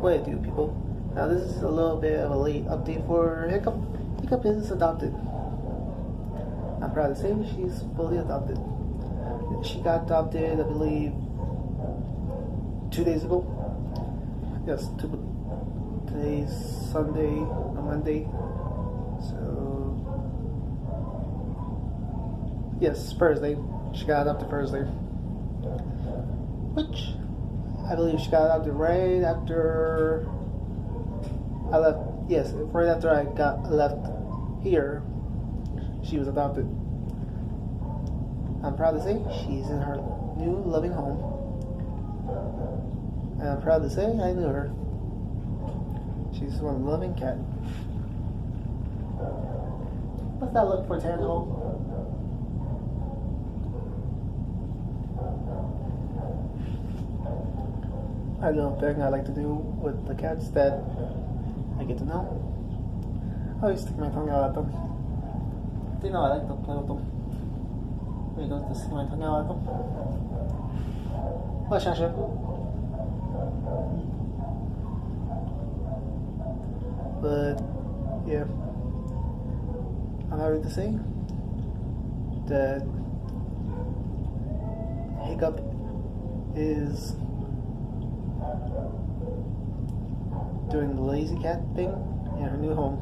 What it do, people? Now this is a little bit of a late update for Hiccup. Hiccup is adopted. I'm proud to say she's fully adopted. She got adopted, I believe, 2 days ago. Yes, today's Sunday, or Monday. So, yes, Thursday. She got adopted Thursday. Which, I believe she got adopted right after I left. Yes, right after I left here, she was adopted. I'm proud to say she's in her new loving home. And I'm proud to say I knew her. She's one loving cat. What's that look for, Tango? A little thing I like to do with the cats that I get to know. I always stick my tongue out at them. They know I like to play with them. There you go, to stick my tongue out at them. What, Shasha? But, yeah. I'm happy to say that Hiccup is doing the lazy cat thing in her new home.